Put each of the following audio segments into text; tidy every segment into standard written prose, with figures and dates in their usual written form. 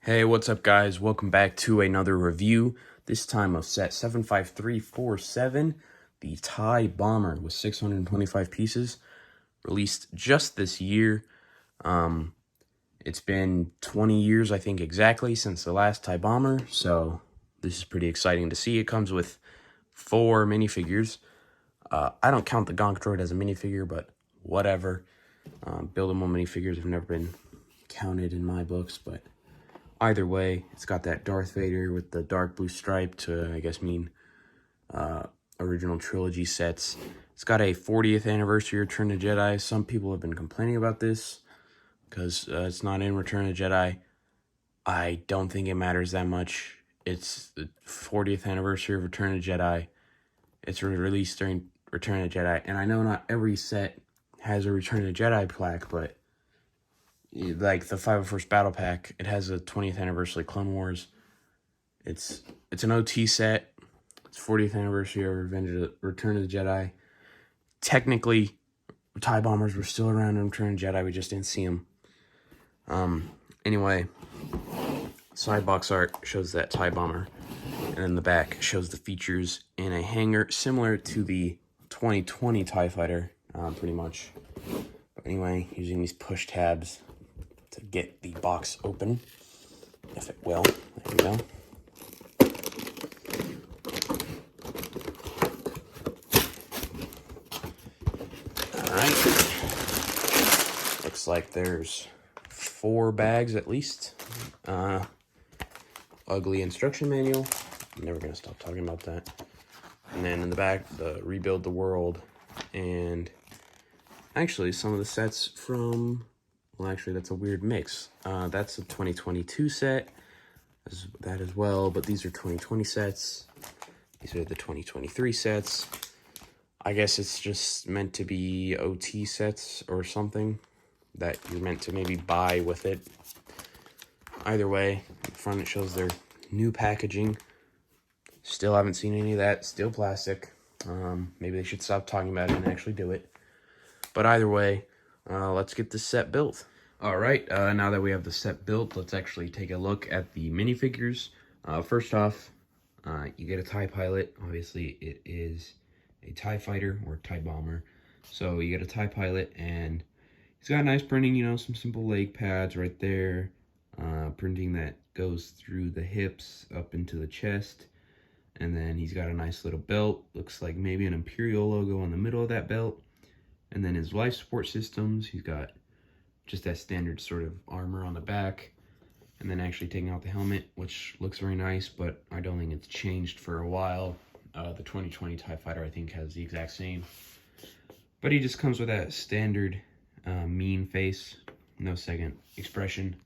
Hey, what's up guys? Welcome back to another review, this time of set 75347, the TIE Bomber with 625 pieces, released just this year. It's been 20 years, I think, exactly since the last TIE Bomber, so this is pretty exciting to see. It comes with 4 minifigures. I don't count the Gonk Droid as a minifigure, but whatever. Buildable minifigures have never been counted in my books, but either way, it's got that Darth Vader with the dark blue stripe to, I guess, mean original trilogy sets. It's got a 40th anniversary Return of the Jedi. Some people have been complaining about this because it's not in Return of the Jedi. I don't think it matters that much. It's the 40th anniversary of Return of the Jedi. It's released during Return of the Jedi. And I know not every set has a Return of the Jedi plaque, but like the 501st Battle Pack, it has a 20th anniversary Clone Wars. It's an OT set. It's 40th anniversary of Return of the Jedi. Technically, TIE Bombers were still around in Return of the Jedi. We just didn't see them. Anyway, side box art shows that TIE Bomber. And then the back shows the features in a hanger similar to the 2020 TIE Fighter, pretty much. But anyway, using these push tabs to get the box open, if it will. There you go. Alright. Looks like there's 4 bags at least. Ugly instruction manual. I'm never going to stop talking about that. And then in the back, the Rebuild the World. And actually, some of the sets from... Well, actually, that's a weird mix. That's a 2022 set. That as well, but these are 2020 sets. These are the 2023 sets. I guess it's just meant to be OT sets or something that you're meant to maybe buy with it. Either way, in the front it shows their new packaging. Still haven't seen any of that. Still plastic. Maybe they should stop talking about it and actually do it. But either way, let's get this set built. Alright, now that we have the set built, let's actually take a look at the minifigures. First off, you get a TIE Pilot. Obviously, it is a TIE Fighter or TIE Bomber. So you get a TIE Pilot, and he's got nice printing, you know, some simple leg pads right there. Printing that goes through the hips up into the chest. And then he's got a nice little belt. Looks like maybe an Imperial logo in the middle of that belt. And then his life support systems, he's got just that standard sort of armor on the back. And then actually taking out the helmet, which looks very nice, but I don't think it's changed for a while. The 2020 TIE Fighter, I think, has the exact same. But he just comes with that standard mean face. No second expression.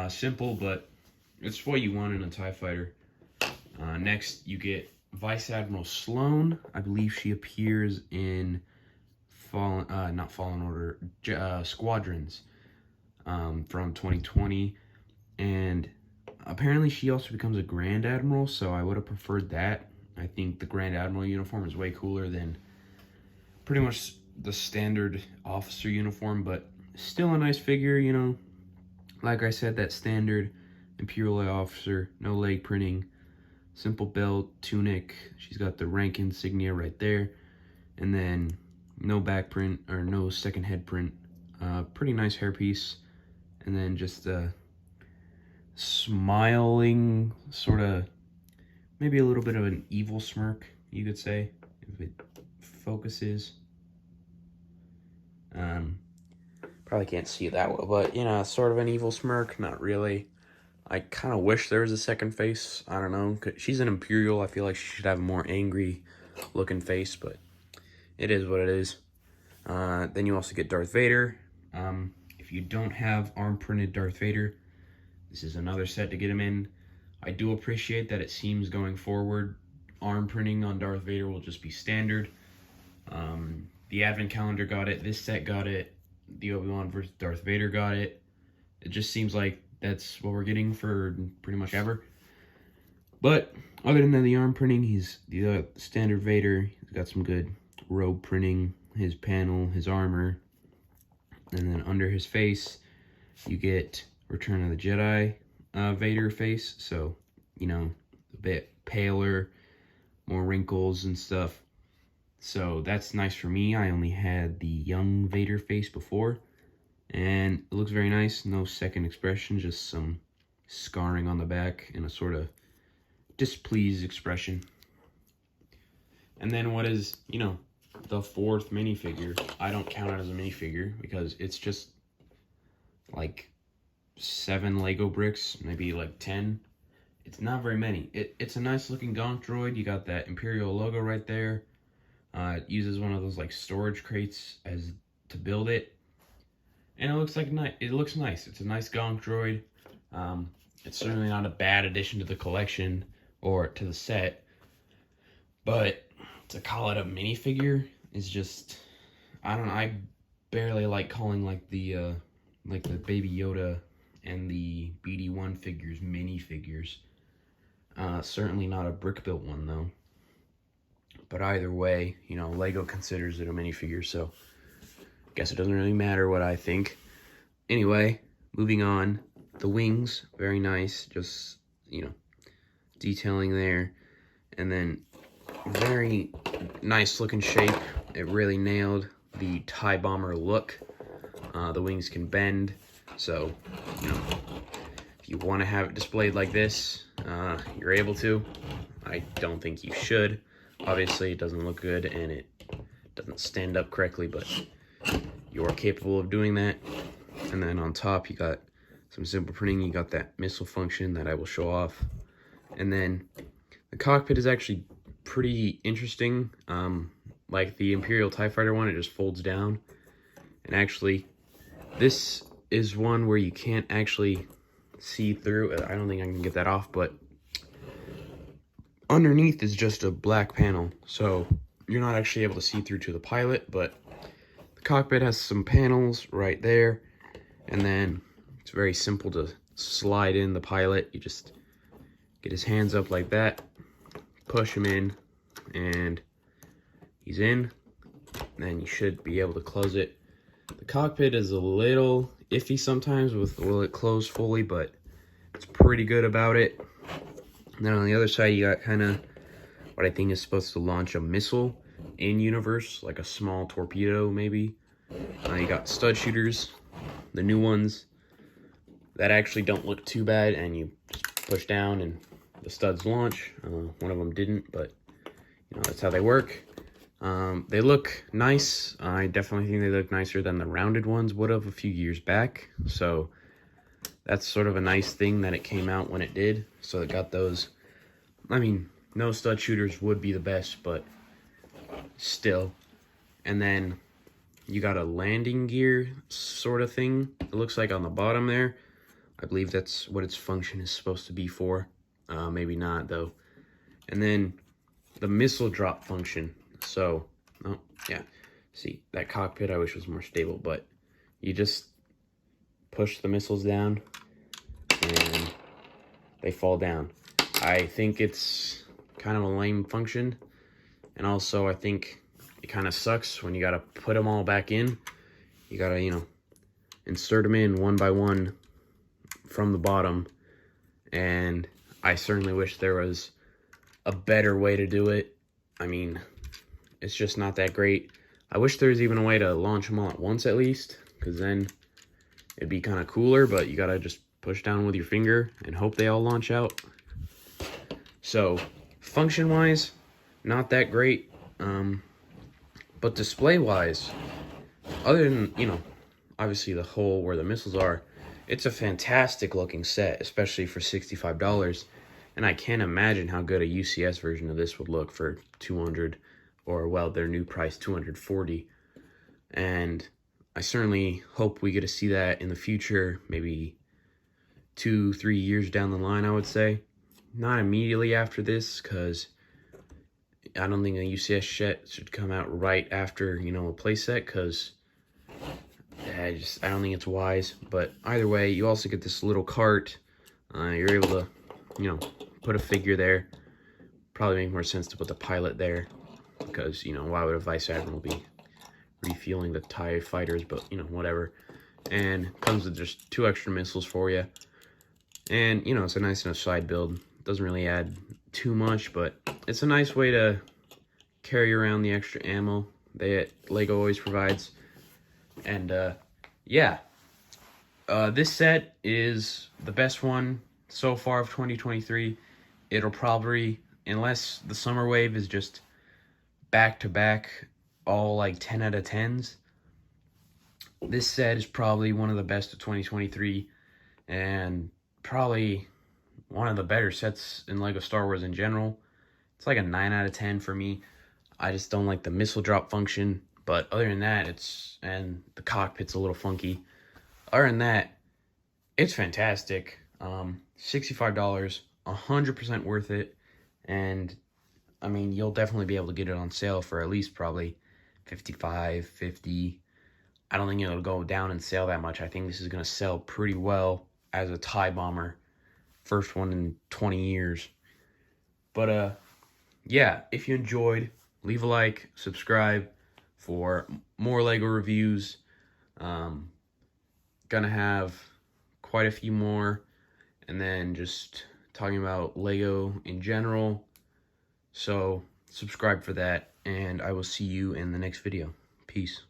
Simple, but it's what you want in a TIE Fighter. Next, you get Vice Admiral Sloane. I believe she appears in not Fallen Order, Squadrons from 2020. And apparently she also becomes a Grand Admiral, so I would have preferred that. I think the Grand Admiral uniform is way cooler than pretty much the standard officer uniform, but still a nice figure, you know. Like I said, that standard Imperial officer, no leg printing, simple belt, tunic. She's got the rank insignia right there. And then no back print or no second head print. Pretty nice hairpiece. And then just a smiling, sort of, maybe a little bit of an evil smirk, you could say, if it focuses. Probably can't see it that well, but, you know, sort of an evil smirk, not really. I kind of wish there was a second face. I don't know. She's an Imperial. I feel like she should have a more angry looking face, but it is what it is. Then you also get Darth Vader. If you don't have arm printed Darth Vader, this is another set to get him in. I do appreciate that it seems going forward, arm printing on Darth Vader will just be standard. The Advent Calendar got it. This set got it. The Obi-Wan vs. Darth Vader got it. It just seems like that's what we're getting for pretty much ever. But other than the arm printing, he's the standard Vader. He's got some good robe printing, his panel, his armor. And then under his face, you get Return of the Jedi Vader face, so, you know, a bit paler, more wrinkles and stuff. So that's nice for me. I only had the young Vader face before, and it looks very nice. No second expression, just some scarring on the back and a sort of displeased expression. And then what is, you know, the fourth minifigure. I don't count it as a minifigure because it's just like 7 Lego bricks, maybe like 10. It's not very many. It's a nice looking Gonk droid. You got that Imperial logo right there. It uses one of those like storage crates as to build it, and it looks like it looks nice. It's a nice Gonk droid. It's certainly not a bad addition to the collection or to the set, but to call it a minifigure is just, I don't know. I barely like calling like the Baby Yoda and the BD1 figures minifigures. Certainly not a brick built one though. But either way, you know, Lego considers it a minifigure, so I guess it doesn't really matter what I think. Anyway, moving on. The wings, very nice. Just, you know, detailing there. And then very nice looking shape. It really nailed the TIE Bomber look. The wings can bend, so, you know, if you want to have it displayed like this, you're able to. I don't think you should. Obviously, it doesn't look good and it doesn't stand up correctly, but you're capable of doing that. And then on top, you got some simple printing. You got that missile function that I will show off. And then the cockpit is actually pretty interesting. Like the Imperial TIE Fighter one, it just folds down. And actually, this is one where you can't actually see through. I don't think I can get that off, but underneath is just a black panel, so you're not actually able to see through to the pilot, but the cockpit has some panels right there, and then it's very simple to slide in the pilot. You just get his hands up like that, push him in, and he's in. Then you should be able to close it. The cockpit is a little iffy sometimes with will it close fully, but it's pretty good about it. And then on the other side, you got kind of what I think is supposed to launch a missile in universe, like a small torpedo maybe. You got stud shooters, the new ones that actually don't look too bad, and you just push down and the studs launch. One of them didn't, but you know, that's how they work. They look nice. I definitely think they look nicer than the rounded ones would have a few years back. So that's sort of a nice thing that it came out when it did. So it got those. I mean, no stud shooters would be the best, but still. And then you got a landing gear sort of thing. It looks like on the bottom there. I believe that's what its function is supposed to be for. Maybe not though. And then the missile drop function. So, oh yeah, see that cockpit I wish was more stable, but you just push the missiles down and they fall down. I think it's kind of a lame function, and also I think it kind of sucks when you gotta put them all back in. You gotta, you know, insert them in one by one from the bottom, and I certainly wish there was a better way to do it. I mean, it's just not that great. I wish there was even a way to launch them all at once at least, because then it'd be kind of cooler, but you gotta just push down with your finger and hope they all launch out. So, function-wise, not that great. But display-wise, other than, you know, obviously the hole where the missiles are, it's a fantastic looking set, especially for $65. And I can't imagine how good a UCS version of this would look for $200, or, well, their new price, $240. And I certainly hope we get to see that in the future, maybe 2-3 years down the line, I would say. Not immediately after this, because I don't think a UCS set should come out right after, you know, a playset, because I don't think it's wise. But either way, you also get this little cart. You're able to, you know, put a figure there. Probably make more sense to put the pilot there, because, you know, why would a Vice Admiral be refueling the TIE fighters? But, you know, whatever. And comes with just 2 extra missiles for you. And, you know, it's a nice enough side build. Doesn't really add too much, but it's a nice way to carry around the extra ammo that LEGO always provides. And, yeah. This set is the best one so far of 2023. It'll probably, unless the summer wave is just back-to-back, all like 10 out of 10s, this set is probably one of the best of 2023, and probably one of the better sets in LEGO Star Wars in general. It's like a 9 out of 10 for me. I just don't like the missile drop function, but other than that, and the cockpit's a little funky. Other than that, it's fantastic. $65, 100% worth it, and I mean, you'll definitely be able to get it on sale for at least probably $55, $50. I don't think it'll go down in sale that much. I think this is going to sell pretty well as a TIE bomber. First one in 20 years. But, yeah, if you enjoyed, leave a like, subscribe for more LEGO reviews. Gonna have quite a few more. And then just talking about LEGO in general. So, subscribe for that. And I will see you in the next video. Peace.